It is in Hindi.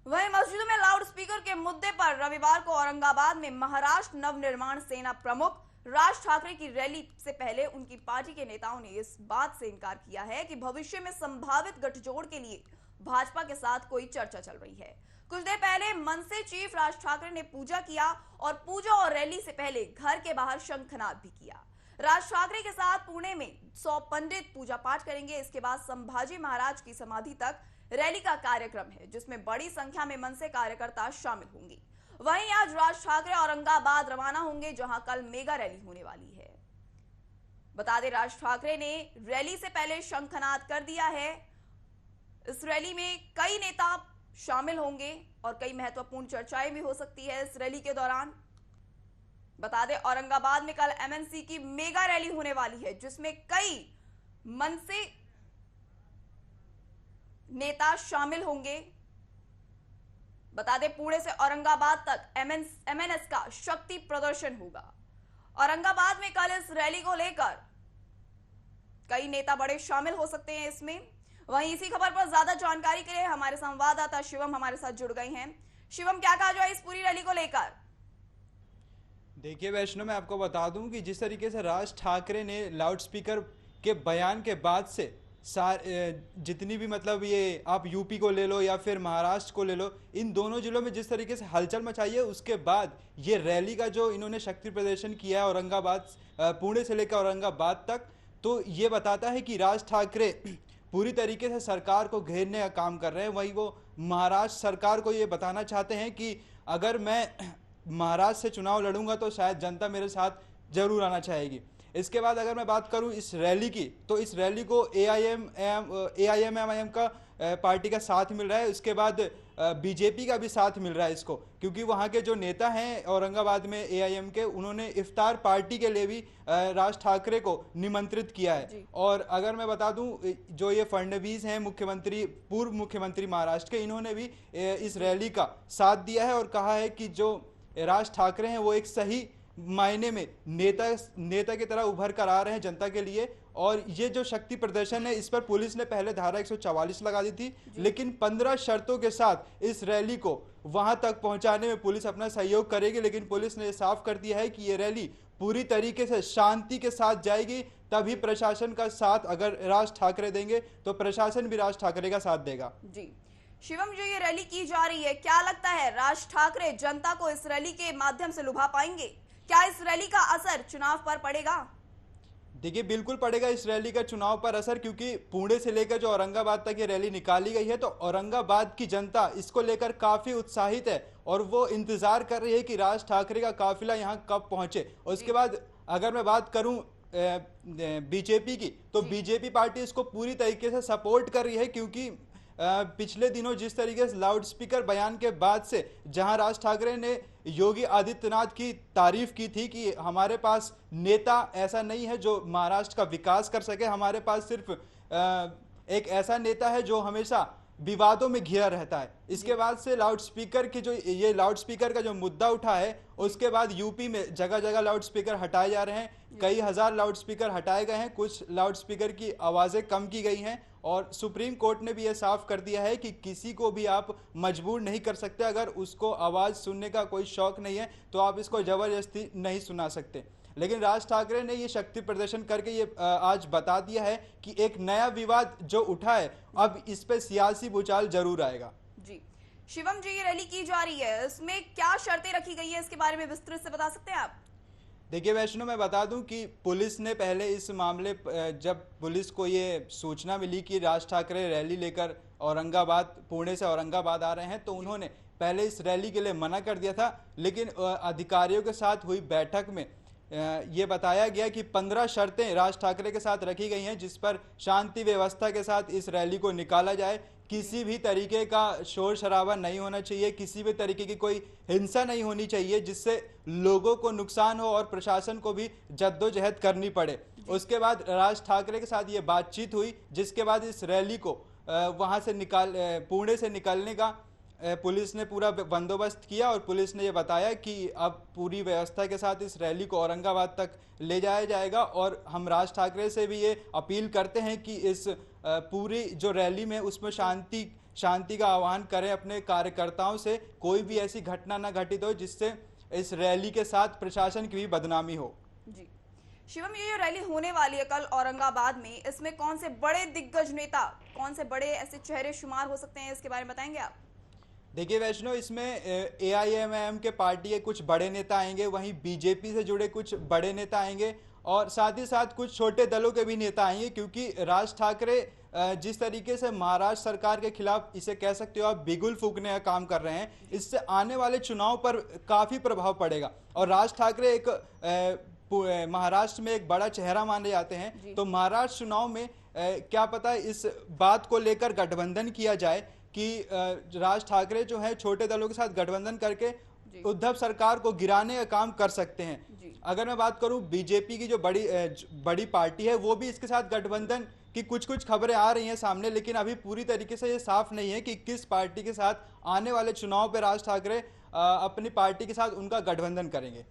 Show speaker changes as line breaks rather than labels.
वहीं मस्जिदों में लाउड स्पीकर के मुद्दे पर रविवार को औरंगाबाद में महाराष्ट्र नवनिर्माण सेना प्रमुख राज ठाकरे की रैली से पहले उनकी पार्टी के नेताओं ने इस बात से इनकार किया है कि भविष्य में संभावित गठजोड़ के लिए भाजपा के साथ कोई चर्चा चल रही है। कुछ देर पहले मनसे चीफ राज ठाकरे ने पूजा किया और पूजा और रैली से पहले घर के बाहर शंखनाद भी किया। राज ठाकरे के साथ पुणे में 100 पंडित पूजा पाठ करेंगे। इसके बाद संभाजी महाराज की समाधि तक रैली का कार्यक्रम है, जिसमें बड़ी संख्या में मनसे कार्यकर्ता शामिल होंगे। वहीं आज राज ठाकरे औरंगाबाद रवाना होंगे, जहां कल मेगा रैली होने वाली है। बता दें, राज ठाकरे ने रैली से पहले शंखनाद कर दिया है। इस रैली में कई नेता शामिल होंगे और कई महत्वपूर्ण चर्चाएं भी हो सकती है इस रैली के दौरान। बता दें, औरंगाबाद में कल एमएनसी की मेगा रैली होने वाली है, जिसमें कई मनसे नेता शामिल होंगे। बता दें, पुणे से औरंगाबाद तक एमएनएस का शक्ति प्रदर्शन होगा। औरंगाबाद में कल इस रैली को लेकर कई नेता बड़े शामिल हो सकते हैं इसमें। वहीं इसी खबर पर ज्यादा जानकारी के लिए हमारे संवाददाता शिवम हमारे साथ जुड़ गए हैं। शिवम, क्या कहा जाए इस पूरी रैली को लेकर?
देखिए वैष्णव, मैं आपको बता दूं कि जिस तरीके से राज ठाकरे ने लाउड स्पीकर के बयान के बाद से जितनी भी मतलब ये आप यूपी को ले लो या फिर महाराष्ट्र को ले लो, इन दोनों जिलों में जिस तरीके से हलचल मचाई है, उसके बाद ये रैली का जो इन्होंने शक्ति प्रदर्शन किया है औरंगाबाद, पुणे से लेकर औरंगाबाद तक, तो ये बताता है कि राज ठाकरे पूरी तरीके से सरकार को घेरने का काम कर रहे हैं। वहीं वो महाराष्ट्र सरकार को ये बताना चाहते हैं कि अगर मैं महाराष्ट्र से चुनाव लड़ूंगा तो शायद जनता मेरे साथ जरूर आना चाहेगी। इसके बाद अगर मैं बात करूं इस रैली की, तो इस रैली को एआईएमआईएम का पार्टी का साथ मिल रहा है। उसके बाद बीजेपी का भी साथ मिल रहा है इसको, क्योंकि वहां के जो नेता हैं औरंगाबाद में एआईएम के, उन्होंने इफ्तार पार्टी के लिए भी राज ठाकरे को निमंत्रित किया है। और अगर मैं बता दूं, जो ये फडणवीस हैं मुख्यमंत्री, पूर्व मुख्यमंत्री महाराष्ट्र के, इन्होंने भी इस रैली का साथ दिया है और कहा है कि जो राज ठाकरे हैं वो एक सही मायने में नेता की तरह उभर कर आ रहे हैं जनता के लिए। और ये जो शक्ति प्रदर्शन है, इस पर पुलिस ने पहले धारा 144 लगा दी थी, लेकिन 15 शर्तों के साथ इस रैली को वहां तक पहुंचाने में पुलिस अपना सहयोग करेगी। लेकिन पुलिस ने साफ कर दिया है कि ये रैली पूरी तरीके से शांति के साथ जाएगी, तभी प्रशासन का साथ अगर राज ठाकरे देंगे तो प्रशासन भी राज ठाकरे का साथ देगा।
जी शिवम, जो ये रैली की जा रही है, क्या लगता है राज ठाकरे जनता को इस रैली के माध्यम से लुभा पाएंगे? क्या इस रैली का असर चुनाव पर पड़ेगा?
देखिए, बिल्कुल पड़ेगा इस रैली का चुनाव पर असर, क्योंकि पुणे से लेकर जो औरंगाबाद तक ये रैली निकाली गई है, तो औरंगाबाद की जनता इसको लेकर काफी उत्साहित है और वो इंतजार कर रही है कि राज ठाकरे का काफिला यहाँ कब पहुंचे। उसके बाद अगर मैं बात करूं बीजेपी की, तो बीजेपी पार्टी इसको पूरी तरीके से सपोर्ट कर रही है, क्योंकि पिछले दिनों जिस तरीके से लाउड स्पीकर बयान के बाद से जहां राज ठाकरे ने योगी आदित्यनाथ की तारीफ की थी कि हमारे पास नेता ऐसा नहीं है जो महाराष्ट्र का विकास कर सके, हमारे पास सिर्फ एक ऐसा नेता है जो हमेशा विवादों में घिरा रहता है। इसके बाद से लाउड स्पीकर की जो ये लाउड स्पीकर का जो मुद्दा उठा है, उसके बाद यूपी में जगह जगह लाउड स्पीकर हटाए जा रहे हैं। कई हजार लाउड स्पीकर हटाए गए हैं, कुछ लाउड स्पीकर की आवाजें कम की गई हैं और सुप्रीम कोर्ट ने भी यह साफ कर दिया है कि किसी को भी आप मजबूर नहीं कर सकते। अगर उसको आवाज सुनने का कोई शौक नहीं है तो आप इसको जबरदस्ती नहीं सुना सकते। लेकिन राज ठाकरे ने ये शक्ति प्रदर्शन करके ये आज बता दिया है कि एक नया विवाद जो उठा है, अब इस पे सियासी भूचाल जरूर आएगा।
जी शिवम, जो ये रैली की जा रही है, इसमें क्या शर्तें रखी गई है, इसके बारे में विस्तृत से बता सकते हैं आप?
देखिए वैष्णव, मैं बता दूं कि पुलिस ने पहले इस मामले, जब पुलिस को ये सूचना मिली कि राज ठाकरे रैली लेकर औरंगाबाद, पुणे से औरंगाबाद आ रहे हैं, तो उन्होंने पहले इस रैली के लिए मना कर दिया था। लेकिन अधिकारियों के साथ हुई बैठक में ये बताया गया कि 15 शर्तें राज ठाकरे के साथ रखी गई हैं, जिस पर शांति व्यवस्था के साथ इस रैली को निकाला जाए। किसी भी तरीके का शोर शराबा नहीं होना चाहिए, किसी भी तरीके की कोई हिंसा नहीं होनी चाहिए जिससे लोगों को नुकसान हो और प्रशासन को भी जद्दोजहद करनी पड़े। उसके बाद राज ठाकरे के साथ ये बातचीत हुई, जिसके बाद इस रैली को वहां से पुणे से निकलने का पुलिस ने पूरा बंदोबस्त किया और पुलिस ने ये बताया कि अब पूरी व्यवस्था के साथ इस रैली को औरंगाबाद तक ले जाया जाएगा। और हम राज ठाकरे से भी ये अपील करते हैं कि इस पूरी जो रैली में उसमें शांति शांति का आह्वान करें अपने कार्यकर्ताओं से, कोई भी ऐसी घटना ना घटित हो जिससे इस रैली के साथ प्रशासन की भी बदनामी हो।
जी शिवम, ये जो रैली होने वाली है कल औरंगाबाद में, इसमें कौन से बड़े दिग्गज नेता, कौन से बड़े ऐसे चेहरे शुमार हो सकते हैं, इसके बारे में बताएंगे आप?
देखिए वैष्णव, इसमें AIMIM के पार्टी के कुछ बड़े नेता आएंगे, वहीं बीजेपी से जुड़े कुछ बड़े नेता आएंगे और साथ ही साथ कुछ छोटे दलों के भी नेता आएंगे, क्योंकि राज ठाकरे जिस तरीके से महाराष्ट्र सरकार के खिलाफ, इसे कह सकते हो आप, बिगुल फूकने का काम कर रहे हैं, इससे आने वाले चुनाव पर काफी प्रभाव पड़ेगा। और राज ठाकरे एक महाराष्ट्र में एक बड़ा चेहरा माने जाते हैं, तो महाराष्ट्र चुनाव में क्या पता इस बात को लेकर गठबंधन किया जाए कि राज ठाकरे जो है छोटे दलों के साथ गठबंधन करके उद्धव सरकार को गिराने का काम कर सकते हैं। अगर मैं बात करूं बीजेपी की जो बड़ी पार्टी है, वो भी इसके साथ गठबंधन की कुछ खबरें आ रही हैं सामने, लेकिन अभी पूरी तरीके से ये साफ नहीं है कि किस पार्टी के साथ आने वाले चुनाव पर राज ठाकरे अपनी पार्टी के साथ उनका गठबंधन करेंगे।